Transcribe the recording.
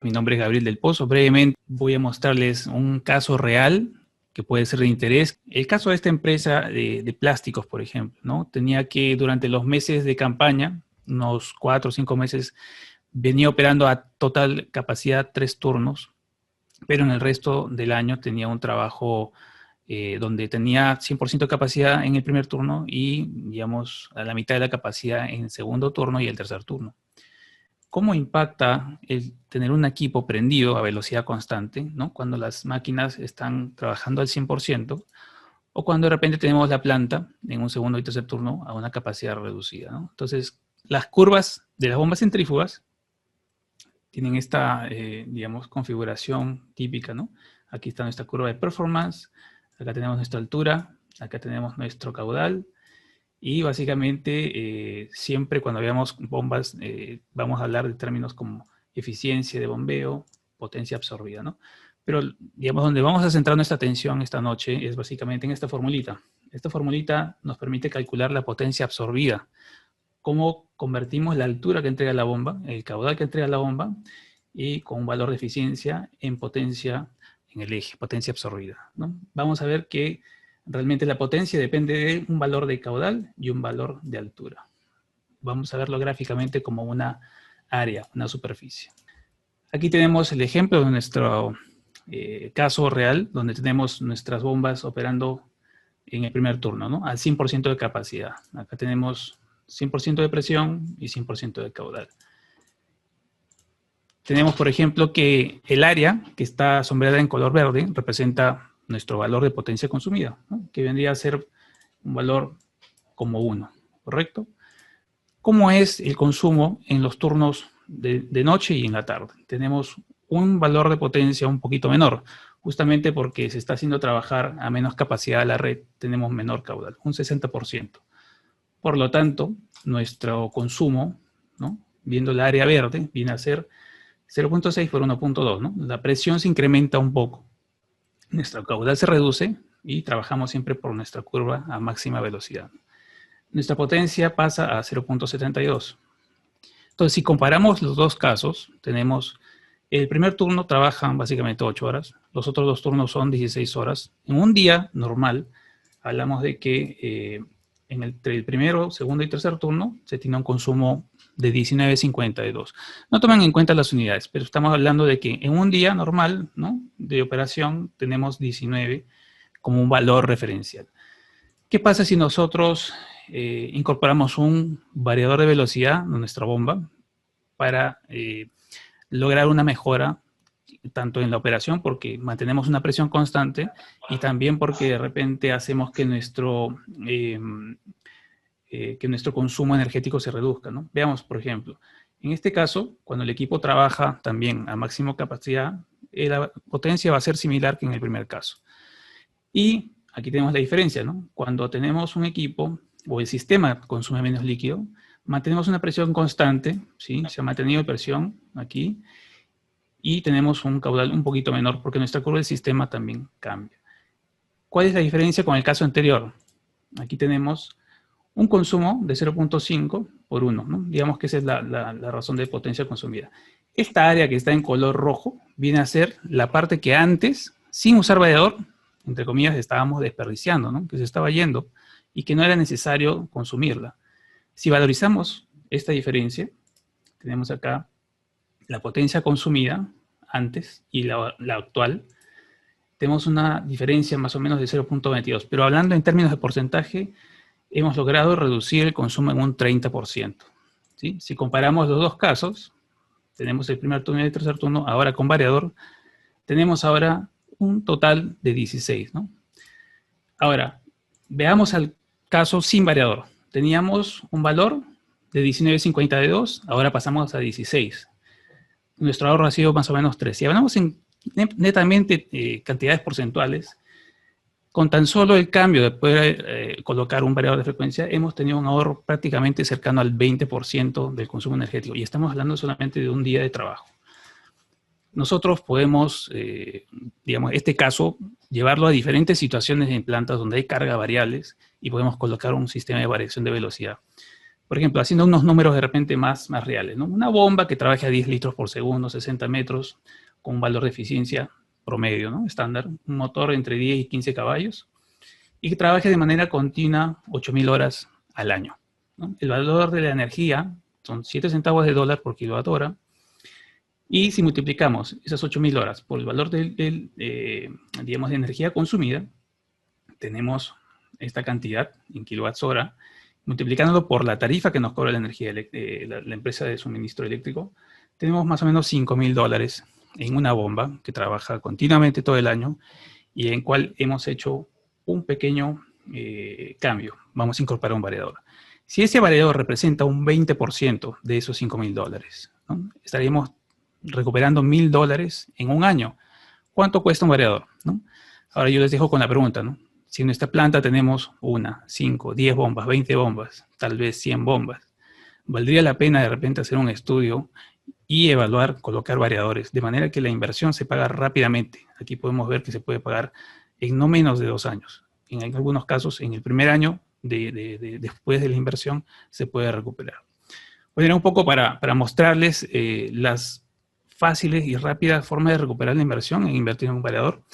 Mi nombre es Gabriel del Pozo. Brevemente voy a mostrarles un caso real que puede ser de interés. El caso de esta empresa de plásticos, por ejemplo, ¿no? Tenía que durante los meses de campaña, unos 4 o 5 meses, venía operando a total capacidad 3 turnos, pero en el resto del año tenía un trabajo donde tenía 100% de capacidad en el primer turno y, digamos, a la mitad de la capacidad en el segundo turno y el tercer turno. ¿Cómo impacta el tener un equipo prendido a velocidad constante, ¿no? Cuando las máquinas están trabajando al 100% o cuando de repente tenemos la planta en un segundo y tercer turno a una capacidad reducida, ¿no? Entonces, las curvas de las bombas centrífugas tienen esta, digamos, configuración típica, ¿no? Aquí está nuestra curva de performance, acá tenemos nuestra altura, acá tenemos nuestro caudal. Y básicamente, siempre cuando veamos bombas, vamos a hablar de términos como eficiencia de bombeo, potencia absorbida, ¿no? Pero, digamos, donde vamos a centrar nuestra atención esta noche es básicamente en esta formulita. Esta formulita nos permite calcular la potencia absorbida. Cómo convertimos la altura que entrega la bomba, el caudal que entrega la bomba, y con un valor de eficiencia en potencia en el eje, potencia absorbida, ¿no? Vamos a ver que realmente la potencia depende de un valor de caudal y un valor de altura. Vamos a verlo gráficamente como una área, una superficie. Aquí tenemos el ejemplo de nuestro caso real, donde tenemos nuestras bombas operando en el primer turno, ¿no? Al 100% de capacidad. Acá tenemos 100% de presión y 100% de caudal. Tenemos, por ejemplo, que el área que está sombreada en color verde representa nuestro valor de potencia consumida, ¿no? Que vendría a ser un valor como 1, ¿correcto? ¿Cómo es el consumo en los turnos de noche y en la tarde? Tenemos un valor de potencia un poquito menor, justamente porque se está haciendo trabajar a menos capacidad de la red, tenemos menor caudal, un 60%. Por lo tanto, nuestro consumo, ¿no? Viendo el área verde, viene a ser 0.6 por 1.2, ¿no? La presión se incrementa un poco, nuestro caudal se reduce y trabajamos siempre por nuestra curva a máxima velocidad. Nuestra potencia pasa a 0.72. Entonces, si comparamos los dos casos, tenemos el primer turno trabajan básicamente 8 horas, los otros dos turnos son 16 horas. En un día normal, hablamos de que entre el primero, segundo y tercer turno se tiene un consumo de 19.52. No toman en cuenta las unidades, pero estamos hablando de que en un día normal, ¿no?, de operación tenemos 19 como un valor referencial. ¿Qué pasa si nosotros incorporamos un variador de velocidad en nuestra bomba para lograr una mejora tanto en la operación porque mantenemos una presión constante y también porque de repente hacemos que nuestro consumo energético se reduzca, ¿no? Veamos, por ejemplo, en este caso, cuando el equipo trabaja también a máxima capacidad, la potencia va a ser similar que en el primer caso. Y aquí tenemos la diferencia, ¿no? Cuando tenemos un equipo o el sistema consume menos líquido, mantenemos una presión constante, ¿sí? Se ha mantenido presión aquí y tenemos un caudal un poquito menor porque nuestra curva del sistema también cambia. ¿Cuál es la diferencia con el caso anterior? Aquí tenemos un consumo de 0.5 por 1, ¿no? Digamos que esa es la razón de potencia consumida. Esta área que está en color rojo viene a ser la parte que antes, sin usar variador, entre comillas, estábamos desperdiciando, ¿no?, que se estaba yendo y que no era necesario consumirla. Si valorizamos esta diferencia, tenemos acá la potencia consumida antes y la actual, tenemos una diferencia más o menos de 0.22, pero hablando en términos de porcentaje, hemos logrado reducir el consumo en un 30%. ¿Sí? Si comparamos los dos casos, tenemos el primer turno y el tercer turno, ahora con variador, tenemos ahora un total de 16, ¿no? Ahora, veamos el caso sin variador. Teníamos un valor de 19.52, ahora pasamos a 16. Nuestro ahorro ha sido más o menos 3. Si hablamos netamente cantidades porcentuales, con tan solo el cambio de poder colocar un variador de frecuencia, hemos tenido un ahorro prácticamente cercano al 20% del consumo energético. Y estamos hablando solamente de un día de trabajo. Nosotros podemos, digamos, este caso, llevarlo a diferentes situaciones en plantas donde hay carga variables y podemos colocar un sistema de variación de velocidad. Por ejemplo, haciendo unos números de repente más reales, ¿no? Una bomba que trabaje a 10 litros por segundo, 60 metros, con un valor de eficiencia promedio, ¿no? Estándar, un motor entre 10 y 15 caballos, y que trabaje de manera continua 8.000 horas al año, ¿no? El valor de la energía son 7 centavos de dólar por kilowatt hora, y si multiplicamos esas 8.000 horas por el valor digamos, de energía consumida, tenemos esta cantidad en kilowatts hora, multiplicándolo por la tarifa que nos cobra la energía, la empresa de suministro eléctrico, tenemos más o menos 5.000 dólares en una bomba que trabaja continuamente todo el año y en cual hemos hecho un pequeño cambio. Vamos a incorporar un variador. Si ese variador representa un 20% de esos 5.000 dólares, ¿no? Estaríamos recuperando 1.000 dólares en un año. ¿Cuánto cuesta un variador? ¿No? Ahora yo les dejo con la pregunta, ¿no? Si en nuestra planta tenemos 1, 5, 10 bombas, 20 bombas, tal vez 100 bombas, ¿valdría la pena de repente hacer un estudio y evaluar, colocar variadores, de manera que la inversión se paga rápidamente? Aquí podemos ver que se puede pagar en no menos de 2 años. En algunos casos, en el primer año después de la inversión, se puede recuperar. Bueno, era un poco para mostrarles las fáciles y rápidas formas de recuperar la inversión en invertir en un variador.